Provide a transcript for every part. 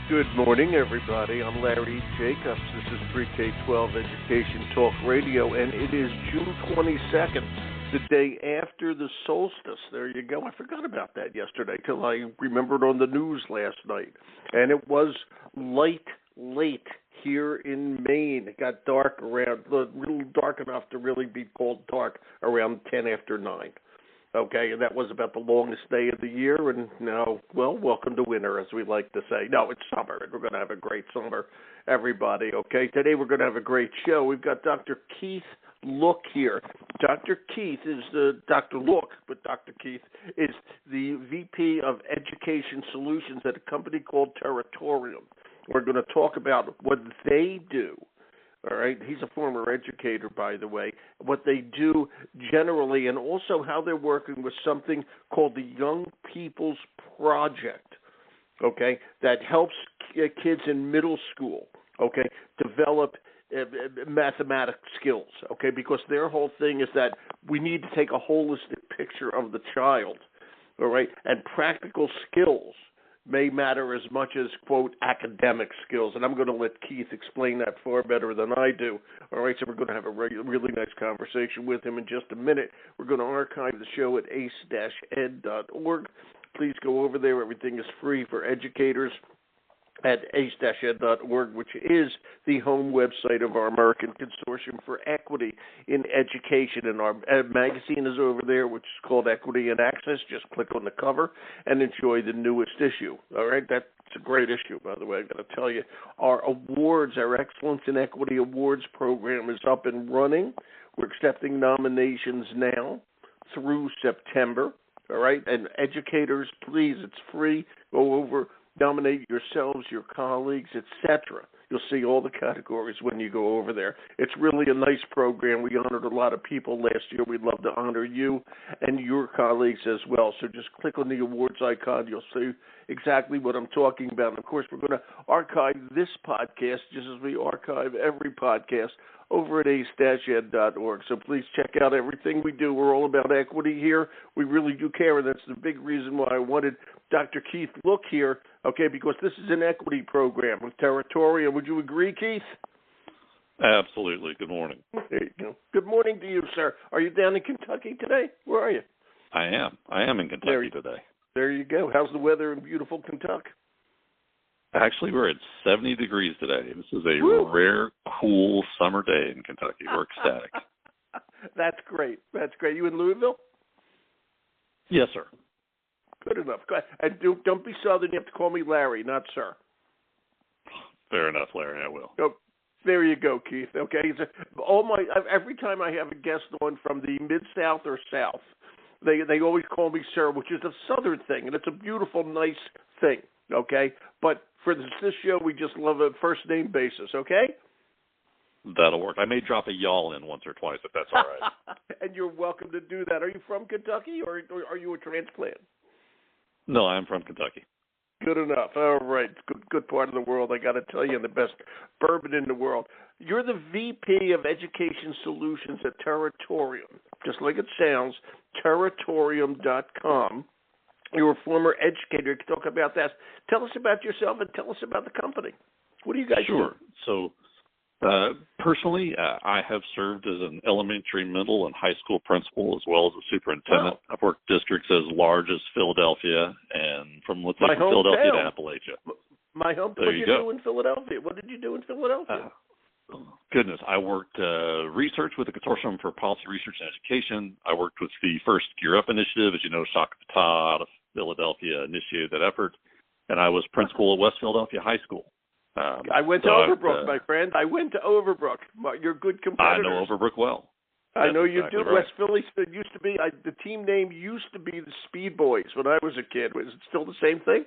Good morning, everybody. I'm Larry Jacobs. This is Pre-K-12 Education Talk Radio, and it is June 22nd, the day after the solstice. There you go. I forgot about that yesterday till I remembered on the news last night. And it was late here in Maine. It got dark around, a little dark enough to really be called dark, around 10 after 9. Okay, and that was about the longest day of the year, and now, well, welcome to winter, as we like to say. No, it's summer, and we're going to have a great summer, everybody, okay? Today we're going to have a great show. We've got Dr. Keith Look here. Dr. Keith is Dr. Look, but Dr. Keith is the VP of Education Solutions at a company called Territorium. We're going to talk about what they do. All right, he's a former educator, by the way, what they do generally, and also how they're working with something called the Young People's Project, okay, that helps kids in middle school, okay, develop mathematics skills, okay, because their whole thing is that we need to take a holistic picture of the child, all right, and practical skills may matter as much as, quote, academic skills. And I'm going to let Keith explain that far better than I do. All right, so we're going to have a really nice conversation with him in just a minute. We're going to archive the show at ace-ed.org. Please go over there. Everything is free for educators at ace-ed.org, which is the home website of our American Consortium for Equity in Education. And our magazine is over there, which is called Equity and Access. Just click on the cover and enjoy the newest issue. All right, that's a great issue, by the way. I've got to tell you, our awards, our Excellence in Equity Awards program is up and running. We're accepting nominations now through September. All right, and educators, please, it's free. Go over, nominate yourselves, your colleagues, etc. You'll see all the categories when you go over there. It's really a nice program. We honored a lot of people last year. We'd love to honor you and your colleagues as well. So just click on the awards icon. You'll see exactly what I'm talking about. And, of course, we're going to archive this podcast just as we archive every podcast over at ace-ed.org. So please check out everything we do. We're all about equity here. We really do care, and that's the big reason why I wanted Dr. Keith Look here, okay, because this is an equity program with Territorium. Would you agree, Keith? Absolutely. Good morning. There you go. Good morning to you, sir. Are you down in Kentucky today? Where are you? I am in Kentucky today. There you go. How's the weather in beautiful Kentucky? Actually, we're at 70 degrees today. This is a rare, cool summer day in Kentucky. We're ecstatic. That's great. That's great. You in Louisville? Yes, sir. Good enough. And don't be Southern. You have to call me Larry, not sir. Fair enough, Larry. I will. Oh, there you go, Keith. Okay. Every time I have a guest on from the Mid-South or South, they always call me sir, which is a Southern thing, and it's a beautiful, nice thing. Okay. But for this show, we just love a first name basis. Okay. That'll work. I may drop a y'all in once or twice if that's all right. And you're welcome to do that. Are you from Kentucky, or are you a transplant? No, I'm from Kentucky. Good enough. All right. Good part of the world. I got to tell you, the best bourbon in the world. You're the VP of Education Solutions at Territorium. Just like it sounds, Territorium.com. You're a former educator. Talk about that. Tell us about yourself and tell us about the company. What do you guys do? Sure. So, personally, I have served as an elementary, middle, and high school principal as well as a superintendent. Wow. I've worked districts as large as Philadelphia and from Philadelphia to Appalachia. My home. What did you do in Philadelphia? What did you do in Philadelphia? Goodness, I worked research with the Consortium for Policy Research and Education. I worked with the first Gear Up initiative. As you know, Shaka Fatah out of Philadelphia initiated that effort. And I was principal at West Philadelphia High School. I went to Overbrook, my friend. I went to Overbrook. You're good competitors. I know Overbrook well. I know you do. Right. West Philly used to be, the team name used to be the Speed Boys when I was a kid. Was it still the same thing?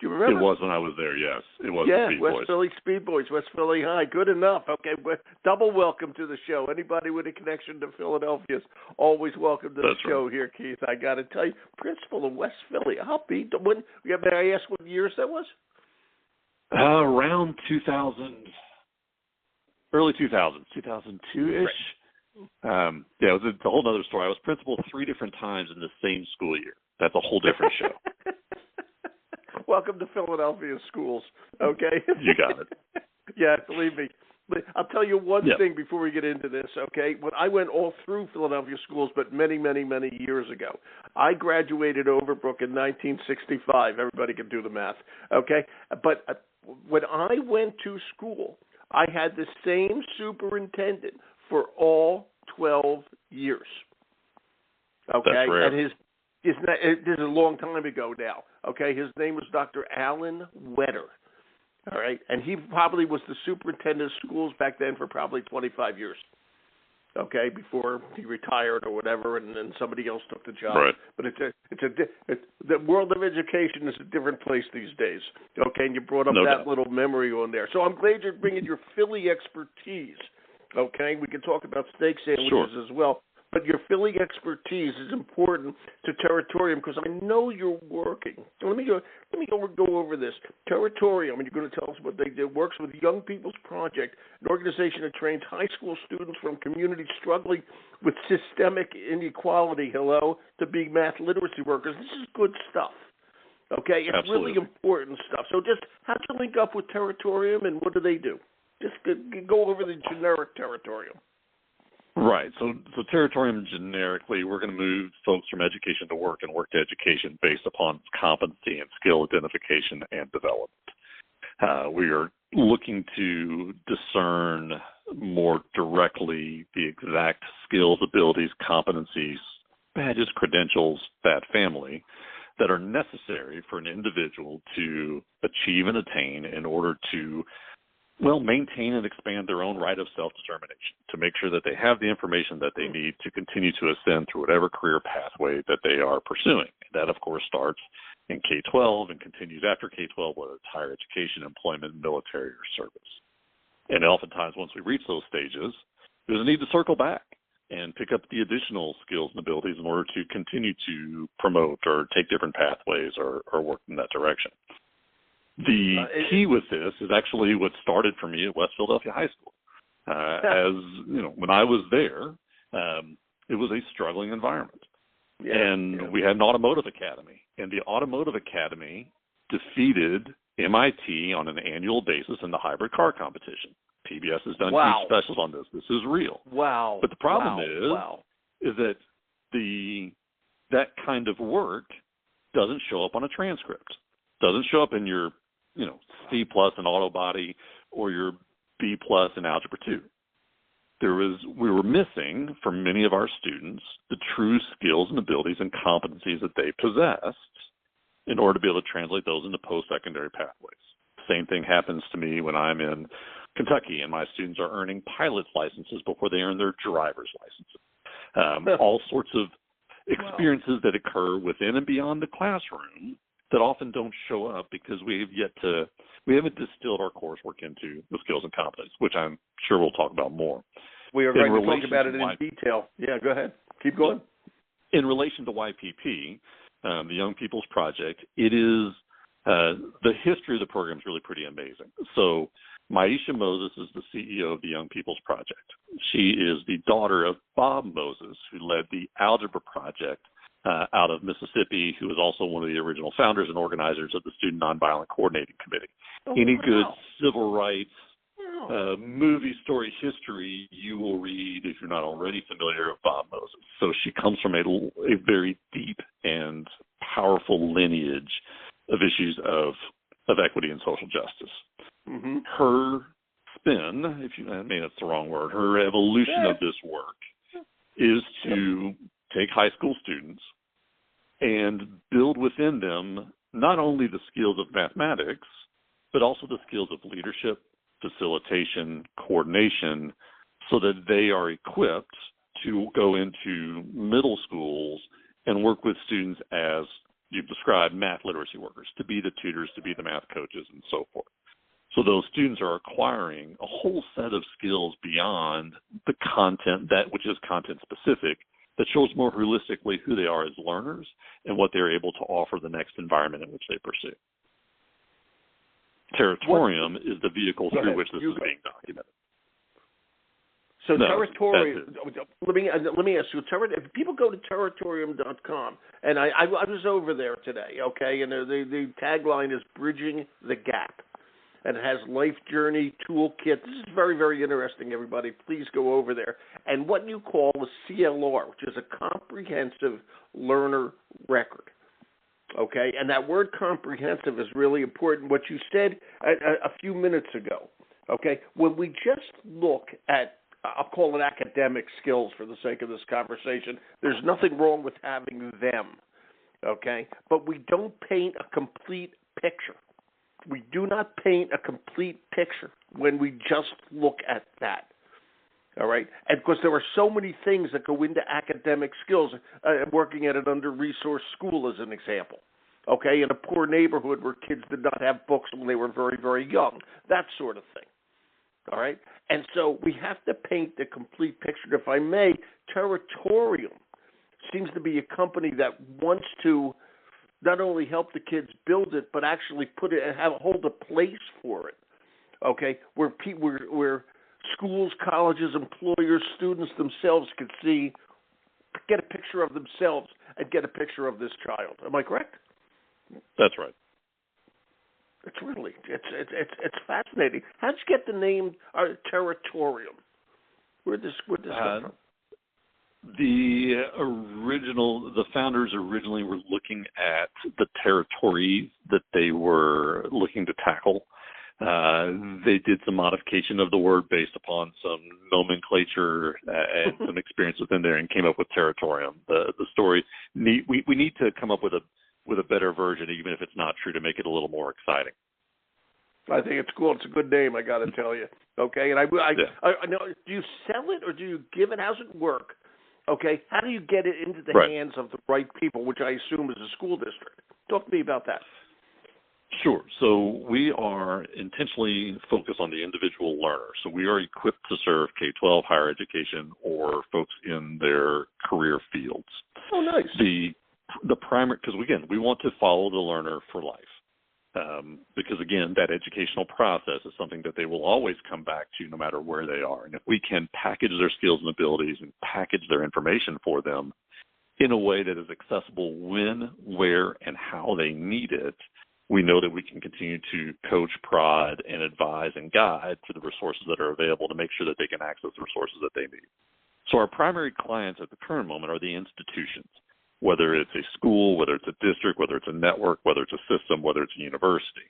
Do you remember? It was when I was there, yes. It was the Speed West Boys. Philly Speed Boys, West Philly High. Good enough. Okay, double welcome to the show. Anybody with a connection to Philadelphia is always welcome to the show here, Keith. I got to tell you, principal of West Philly. May I ask what years that was? Around 2000, early 2000s, 2002-ish. Right. It was a whole other story. I was principal 3 different times in the same school year. That's a whole different show. Welcome to Philadelphia schools, okay? You got it. Yeah, believe me. I'll tell you one Yep. thing before we get into this, okay? When I went all through Philadelphia schools, but many, many, many years ago. I graduated Overbrook in 1965. Everybody can do the math, okay? But when I went to school, I had the same superintendent for all 12 years, okay? That's rare. And this is a long time ago now, okay? His name was Dr. Alan Wetter. All right, and he probably was the superintendent of schools back then for probably 25 years, okay, before he retired or whatever, and then somebody else took the job. Right. But the world of education is a different place these days, okay, and you brought up No that doubt. little memory on there. So I'm glad you're bringing your Philly expertise, okay? We can talk about steak sandwiches as well. But your Philly expertise is important to Territorium because I know you're working. So let me go over this. Territorium, and you're going to tell us what they do, works with Young People's Project, an organization that trains high school students from communities struggling with systemic inequality, to be math literacy workers. This is good stuff. Okay, it's Absolutely. really important stuff. So just how'd you link up with Territorium, and what do they do? Just go over the generic Territorium. Right. So Territorium, generically, we're going to move folks from education to work and work to education based upon competency and skill identification and development. We are looking to discern more directly the exact skills, abilities, competencies, badges, credentials, that family, that are necessary for an individual to achieve and attain in order to maintain and expand their own right of self-determination, to make sure that they have the information that they need to continue to ascend through whatever career pathway that they are pursuing. And that, of course, starts in K-12 and continues after K-12, whether it's higher education, employment, military, or service. And oftentimes, once we reach those stages, there's a need to circle back and pick up the additional skills and abilities in order to continue to promote or take different pathways or work in that direction. The key with this is actually what started for me at West Philadelphia High School. When I was there, it was a struggling environment. We had an automotive academy, and the automotive academy defeated MIT on an annual basis in the hybrid car competition. PBS has done huge specials on this. This is real. Wow. But the problem is that that kind of work doesn't show up on a transcript. Doesn't show up in your C+ in auto body or your B+ in algebra 2. We were missing from many of our students the true skills and abilities and competencies that they possessed in order to be able to translate those into post-secondary pathways. Same thing happens to me when I'm in Kentucky and my students are earning pilot's licenses before they earn their driver's licenses. All sorts of experiences that occur within and beyond the classroom that often don't show up because we haven't distilled our coursework into the skills and competence, which I'm sure we'll talk about more. We are going to talk about it in detail. Yeah, go ahead. Keep going. In relation to YPP, the Young People's Project, it is the history of the program is really pretty amazing. So Maisha Moses is the CEO of the Young People's Project. She is the daughter of Bob Moses, who led the Algebra Project out of Mississippi, who was also one of the original founders and organizers of the Student Nonviolent Coordinating Committee. Any good civil rights movie story history you will read if you're not already familiar with Bob Moses. So she comes from a very deep and powerful lineage of issues of equity and social justice. Mm-hmm. Her spin, that's the wrong word, her evolution of this work is to take high school students and build within them not only the skills of mathematics, but also the skills of leadership, facilitation, coordination, so that they are equipped to go into middle schools and work with students as you've described, math literacy workers, to be the tutors, to be the math coaches, and so forth. So those students are acquiring a whole set of skills beyond the content, that which is content specific, that shows more holistically who they are as learners and what they're able to offer the next environment in which they pursue. Territorium is the vehicle through which this is being documented. So No, Territorium, let me ask you, if people go to Territorium.com, and I was over there today, okay, and the tagline is Bridging the Gap, and it has life journey toolkit. This is very, very interesting, everybody. Please go over there. And what you call a CLR, which is a comprehensive learner record. Okay, and that word comprehensive is really important. What you said a few minutes ago, okay, when we just look at, I'll call it academic skills for the sake of this conversation, there's nothing wrong with having them, okay, but we don't paint a complete picture. We do not paint a complete picture when we just look at that. All right, and because there are so many things that go into academic skills, working at an under-resourced school as an example, okay, in a poor neighborhood where kids did not have books when they were very, very young, that sort of thing. All right, and so we have to paint the complete picture. If I may, Territorium seems to be a company that wants to not only help the kids build it, but actually put it and hold a place for it. Okay, where schools, colleges, employers, students themselves could see, get a picture of themselves and get a picture of this child. Am I correct? That's right. It's really it's fascinating. How'd you get the name Territorium? Where'd this come from? The founders originally were looking at the territories that they were looking to tackle. They did some modification of the word based upon some nomenclature and some experience within there, and came up with Territorium. The story, we need to come up with a better version, even if it's not true, to make it a little more exciting. I think it's cool. It's a good name, I got to tell you. Okay, and I know. Do you sell it or do you give it? How's it work? Okay, how do you get it into the hands of the right people, which I assume is a school district? Talk to me about that. Sure. So we are intentionally focused on the individual learner. So we are equipped to serve K-12, higher education, or folks in their career fields. Oh, nice. The primary, because again, we want to follow the learner for life. Because again, that educational process is something that they will always come back to no matter where they are. And if we can package their skills and abilities and package their information for them in a way that is accessible when, where, and how they need it, we know that we can continue to coach, prod, and advise and guide to the resources that are available to make sure that they can access the resources that they need. So our primary clients at the current moment are the institutions, whether it's a school, whether it's a district, whether it's a network, whether it's a system, whether it's a university.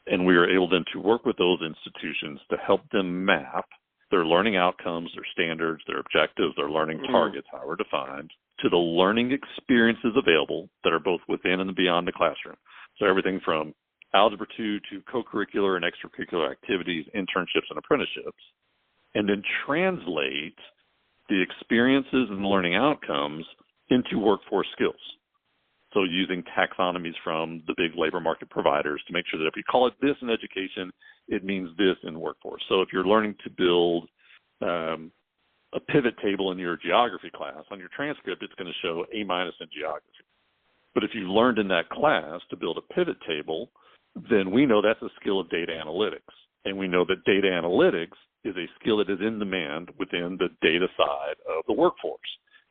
And we are able then to work with those institutions to help them map their learning outcomes, their standards, their objectives, their learning targets, how we're defined, to the learning experiences available that are both within and beyond the classroom. So everything from Algebra 2 to co-curricular and extracurricular activities, internships, and apprenticeships, and then translate the experiences and learning outcomes into workforce skills. So using taxonomies from the big labor market providers to make sure that if you call it this in education, it means this in workforce. So if you're learning to build a pivot table in your geography class, on your transcript, it's going to show A- in geography. But if you learned in that class to build a pivot table, then we know that's a skill of data analytics. And we know that data analytics is a skill that is in demand within the data side of the workforce.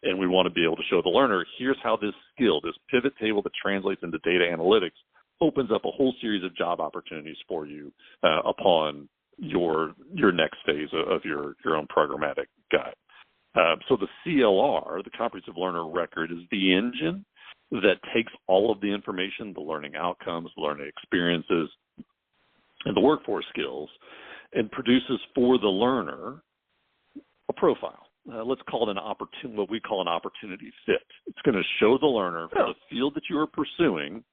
And we want to be able to show the learner, here's how this skill, this pivot table that translates into data analytics, opens up a whole series of job opportunities for you upon your next phase of your own programmatic guide. So the CLR, the Comprehensive Learner Record, is the engine that takes all of the information, the learning outcomes, the learning experiences, and the workforce skills, and produces for the learner a profile. Let's call it what we call an opportunity fit. It's going to show the learner for the field that you are pursuing,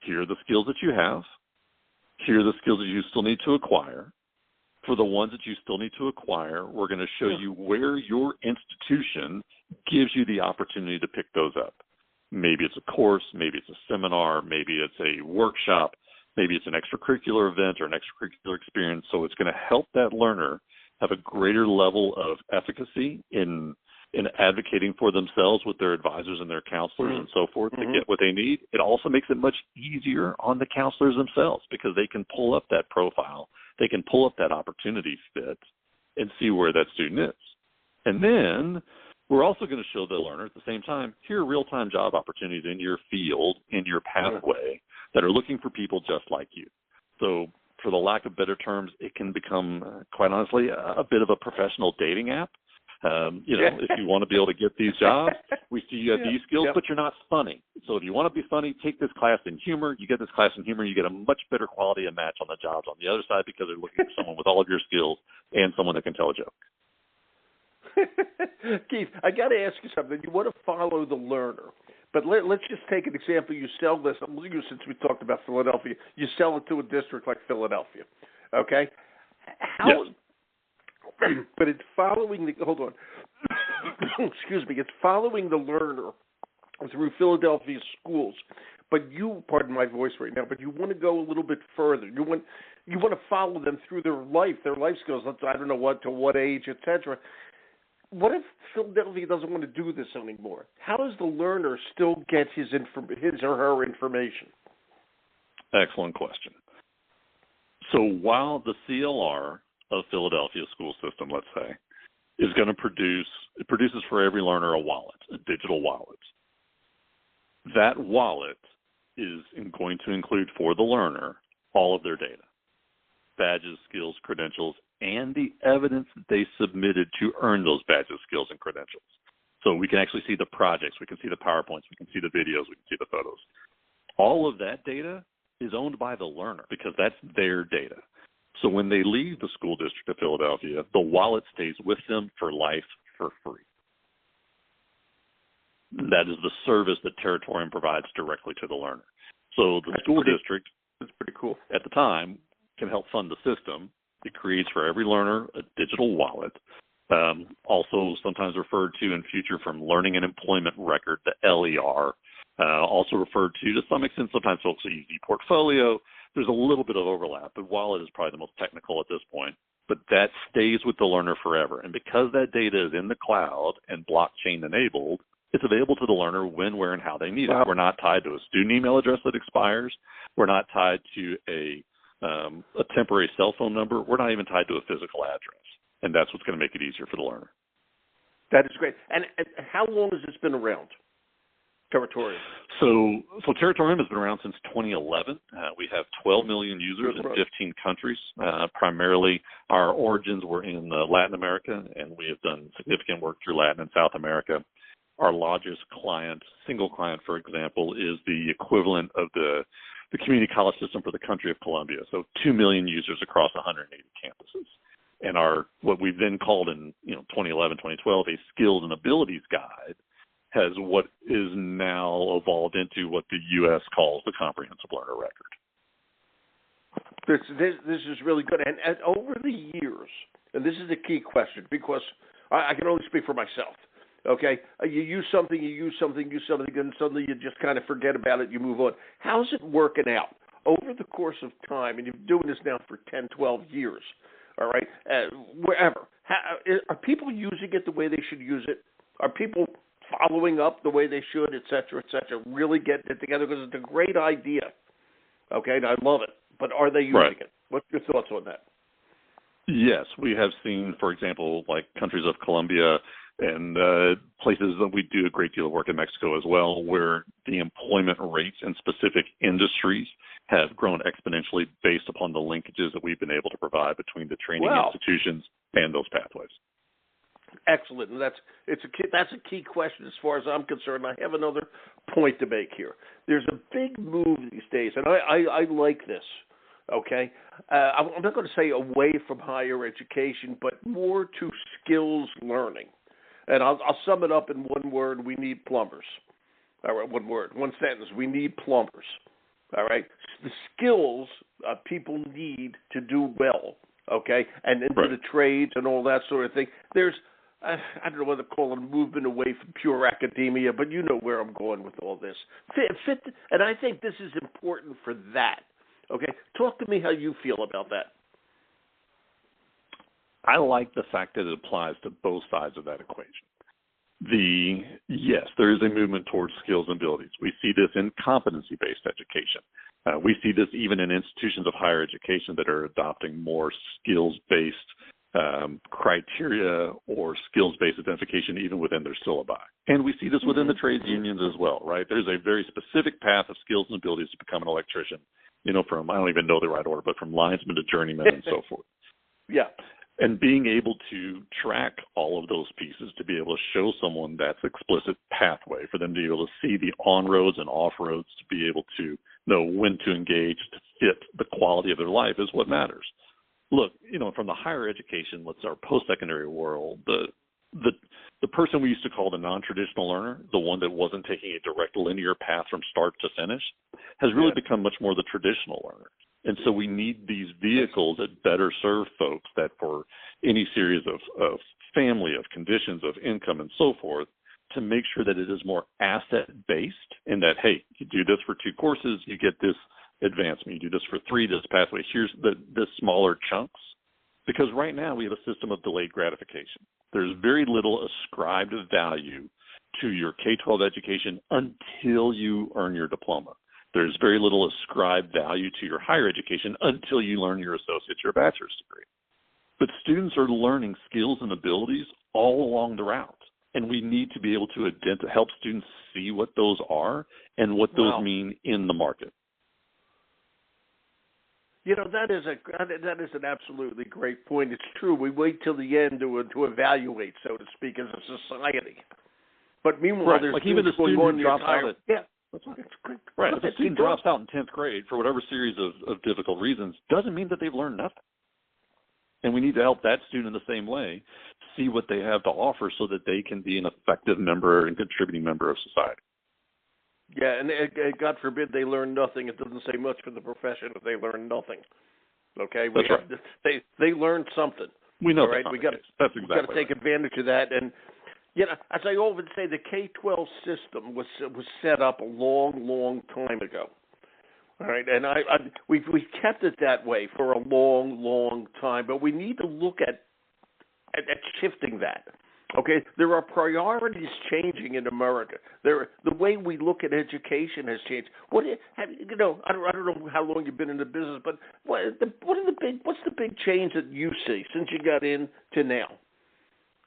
here are the skills that you have, here are the skills that you still need to acquire. For the ones that you still need to acquire, we're going to show you where your institution gives you the opportunity to pick those up. Maybe it's a course, maybe it's a seminar, maybe it's a workshop, maybe it's an extracurricular event or an extracurricular experience. So it's going to help that learner have a greater level of efficacy in advocating for themselves with their advisors and their counselors and so forth to get what they need. It also makes it much easier on the counselors themselves because they can pull up that profile. They can pull up that opportunity fit and see where that student is. And then we're also going to show the learner at the same time, here are real-time job opportunities in your field, in your pathway, that are looking for people just like you. So for the lack of better terms, it can become, quite honestly, a bit of a professional dating app. If you want to be able to get these jobs, we see you have these skills, but you're not funny. So if you want to be funny, take this class in humor. You get this class in humor, you get a much better quality of match on the jobs on the other side because they're looking for someone with all of your skills and someone that can tell a joke. Keith, I got to ask you something. You want to follow the learner, but let's just take an example. You sell this, since we talked about Philadelphia, you sell it to a district like Philadelphia, okay? Yes. But it's following hold on, excuse me, it's following the learner through Philadelphia schools. But you, pardon my voice right now, but you want to go a little bit further. You want to follow them through their life skills. I don't know to what age, etc. What if Philadelphia doesn't want to do this anymore? How does the learner still get his or her information? Excellent question. So while the CLR of Philadelphia school system, let's say, is going to produces for every learner a wallet, a digital wallet. That wallet is going to include for the learner all of their data, badges, skills, credentials, and the evidence that they submitted to earn those badges, skills, and credentials. So we can actually see the projects, we can see the PowerPoints, we can see the videos, we can see the photos. All of that data is owned by the learner because that's their data. So when they leave the school district of Philadelphia, the wallet stays with them for life for free. That is the service that Territorium provides directly to the learner. So the school district, that's pretty cool, at the time, can help fund the system. It creates for every learner a digital wallet, also sometimes referred to in future from Learning and Employment Record, the LER, also referred to some extent, sometimes folks use ePortfolio. There's a little bit of overlap, but wallet is probably the most technical at this point. But that stays with the learner forever. And because that data is in the cloud and blockchain enabled, it's available to the learner when, where, and how they need it. Wow. We're not tied to a student email address that expires. We're not tied to a temporary cell phone number. We're not even tied to a physical address. And that's what's going to make it easier for the learner. That is great. And how long has this been around, Territorium? So Territorium has been around since 2011. We have 12 million users in 15 countries. Primarily, our origins were in Latin America, and we have done significant work through Latin and South America. Our largest client, single client, for example, is the equivalent of the community college system for the country of Colombia. So 2 million users across 180 campuses. And what we've then called in 2011, 2012, a skills and abilities guide has what is now evolved into what the U.S. calls the Comprehensive Learner Record. This is really good. And over the years, and this is a key question because I can only speak for myself. Okay, you use something, and suddenly you just kind of forget about it, you move on. How's it working out over the course of time? And you're doing this now for 10, 12 years, all right, wherever. Are people using it the way they should use it? Are people following up the way they should, et cetera, really getting it together? Because it's a great idea, okay, and I love it. But are they using it? What's your thoughts on that? Yes, we have seen, for example, like countries of Colombia and places that we do a great deal of work in Mexico as well, where the employment rates in specific industries have grown exponentially based upon the linkages that we've been able to provide between the training institutions and those pathways. Excellent. And that's a key question as far as I'm concerned. I have another point to make here. There's a big move these days, and I like this. Okay, I'm not going to say away from higher education, but more to skills learning. And I'll sum it up in one word: we need plumbers. All right, one word, one sentence: we need plumbers. All right, the skills people need to do well. Okay, and into the trades and all that sort of thing. There's I don't know whether to call it a movement away from pure academia, but you know where I'm going with all this. And I think this is important for that. Okay, talk to me how you feel about that. I like the fact that it applies to both sides of that equation. Yes, there is a movement towards skills and abilities. We see this in competency-based education. We see this even in institutions of higher education that are adopting more skills-based criteria or skills-based identification even within their syllabi. And we see this within the trades unions as well, right? There's a very specific path of skills and abilities to become an electrician, from, I don't even know the right order, but from linesman to journeyman and so forth. Yeah. And being able to track all of those pieces to be able to show someone that's explicit pathway for them to be able to see the on-roads and off-roads, to be able to know when to engage to fit the quality of their life is what matters. Look, from the higher education, our post-secondary world, the person we used to call the non-traditional learner, the one that wasn't taking a direct linear path from start to finish, has really become much more the traditional learner. And so we need these vehicles that better serve folks that for any series of family, of conditions, of income, and so forth, to make sure that it is more asset-based and that, hey, you do this for 2 courses, you get this advancement. You do this for 3, this pathway. Here's the smaller chunks. Because right now we have a system of delayed gratification. There's very little ascribed value to your K-12 education until you earn your diploma. There's very little ascribed value to your higher education until you learn your associate's or bachelor's degree. But students are learning skills and abilities all along the route. And we need to be able to help students see what those are and what those mean in the market. That is an absolutely great point. It's true. We wait till the end to evaluate, so to speak, as a society. But meanwhile, there's even the student who drops out if a student drops out in 10th grade for whatever series of difficult reasons, doesn't mean that they've learned nothing. And we need to help that student in the same way see what they have to offer so that they can be an effective member and contributing member of society. Yeah, and God forbid they learn nothing. It doesn't say much for the profession if they learn nothing. Okay, that's right. They learned something. We know right. We got to take advantage of that. And as I always say, the K-12 system was set up a long time ago. All right, and we kept it that way for a long time. But we need to look at shifting that. Okay, there are priorities changing in America. The way we look at education has changed. I don't know how long you've been in the business, but what's the big change that you see since you got in to now?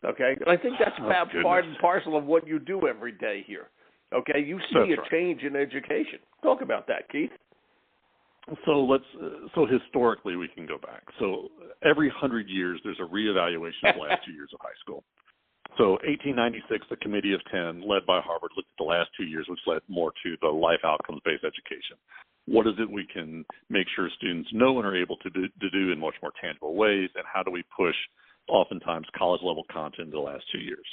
Okay, and I think that's part and parcel of what you do every day here. Okay, you see a change in education. Talk about that, Keith. So historically we can go back. So every 100 years there's a reevaluation of the last 2 years of high school. So 1896, the Committee of 10, led by Harvard, looked at the last 2 years, which led more to the life outcomes-based education. What is it we can make sure students know and are able to do in much more tangible ways, and how do we push oftentimes college-level content in the last 2 years?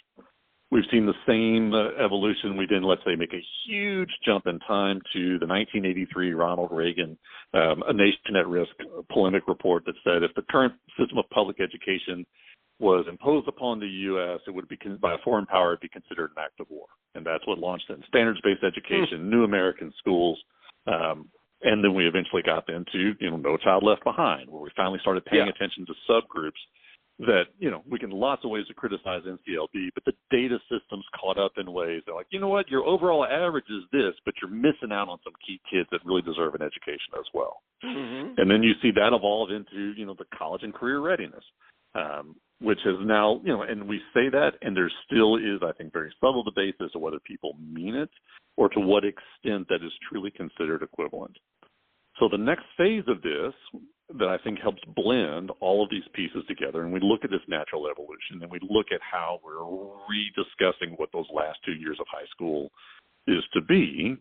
We've seen the same evolution. We didn't, let's say, make a huge jump in time to the 1983 Ronald Reagan A Nation at Risk polemic report that said if the current system of public education was imposed upon the U.S., it would be by a foreign power, it'd be considered an act of war. And that's what launched in standards-based education, new American schools, and then we eventually got into, No Child Left Behind, where we finally started paying attention to subgroups that, we can lots of ways to criticize NCLB, but the data systems caught up in ways that like, your overall average is this, but you're missing out on some key kids that really deserve an education as well. Mm-hmm. And then you see that evolve into, the college and career readiness. Which is now, and we say that, and there still is, I think, very subtle debate as to whether people mean it or to what extent that is truly considered equivalent. So the next phase of this that I think helps blend all of these pieces together, and we look at this natural evolution, and we look at how we're rediscussing what those last 2 years of high school is to be,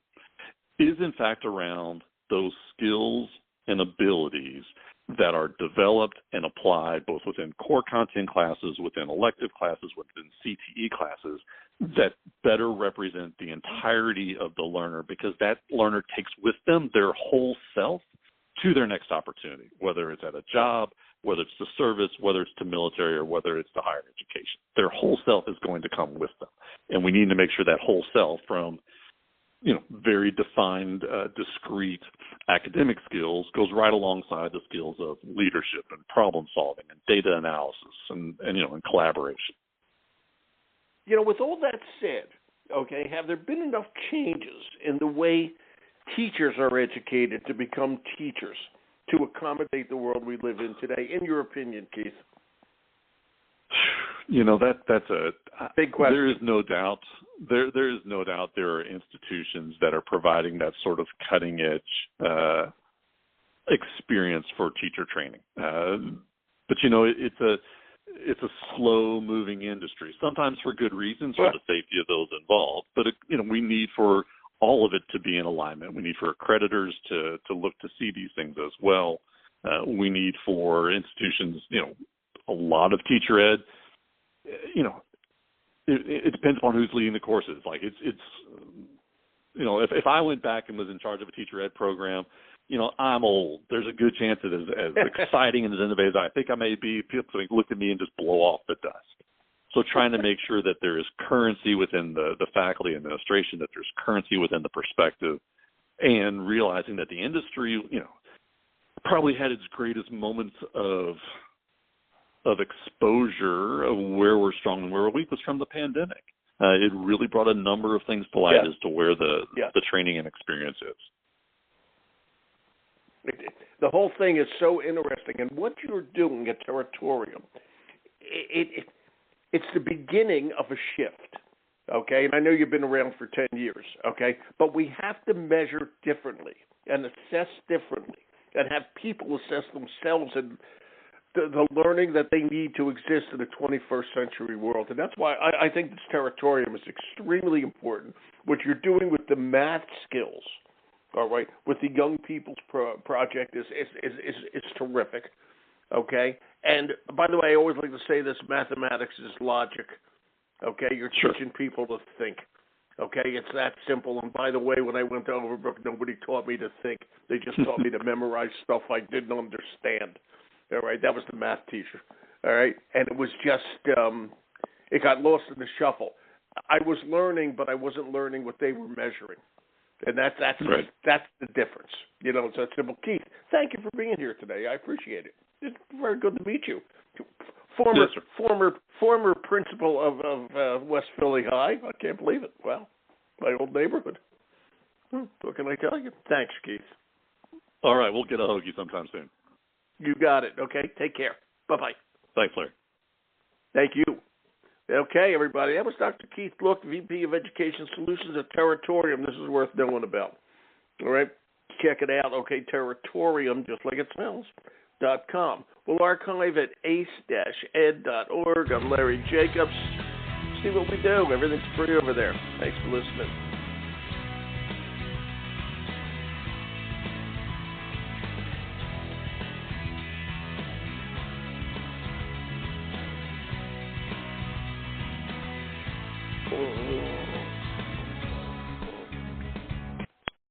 is in fact around those skills and abilities that are developed and applied both within core content classes, within elective classes, within CTE classes, that better represent the entirety of the learner, because that learner takes with them their whole self to their next opportunity, whether it's at a job, whether it's to service, whether it's to military, or whether it's to higher education. Their whole self is going to come with them. And we need to make sure that whole self, from very defined, discrete academic skills, goes right alongside the skills of leadership and problem solving and data analysis and collaboration. With all that said, okay, have there been enough changes in the way teachers are educated to become teachers to accommodate the world we live in today, in your opinion, Keith? That's a big question. There is no doubt. There is no doubt there are institutions that are providing that sort of cutting edge experience for teacher training. But it's a slow moving industry. Sometimes for good reasons, for the safety of those involved. But we need for all of it to be in alignment. We need for accreditors to look to see these things as well. We need for institutions, a lot of teacher ed. It depends on who's leading the courses. Like it's if I went back and was in charge of a teacher ed program, I'm old. There's a good chance that as exciting and as innovative as I think I may be, people look at me and just blow off the dust. So trying to make sure that there is currency within the faculty administration, that there's currency within the perspective, and realizing that the industry, probably had its greatest moments of exposure of where we're strong and where we're weak was from the pandemic. It really brought a number of things to light as to where the training and experience is. The whole thing is so interesting, and what you're doing at Territorium, it's the beginning of a shift, okay? And I know you've been around for 10 years, okay? But we have to measure differently and assess differently and have people assess themselves and the learning that they need to exist in the 21st century world. And that's why I think this Territorium is extremely important. What you're doing with the math skills, all right, with the Young People's Project is terrific, okay? And by the way, I always like to say this, mathematics is logic, okay? You're teaching people to think, okay? It's that simple. And by the way, when I went to Overbrook, nobody taught me to think. They just taught me to memorize stuff I didn't understand, all right? That was the math teacher, all right? And it was just, it got lost in the shuffle. I was learning, but I wasn't learning what they were measuring. And that's right. That's the difference. It's that simple. Keith, thank you for being here today. I appreciate it. It's very good to meet you. Former principal of West Philly High. I can't believe it. Wow, my old neighborhood. What can I tell you? Thanks, Keith. All right, we'll get a hoagie sometime soon. You got it. Okay, take care. Bye-bye. Thanks, Larry. Thank you. Okay, everybody. That was Dr. Keith Look, VP of Education Solutions at Territorium. This is worth knowing about. All right? Check it out. Okay, Territorium, just like it sounds, .com. We'll archive at ace-ed.org. I'm Larry Jacobs. See what we do. Everything's free over there. Thanks for listening.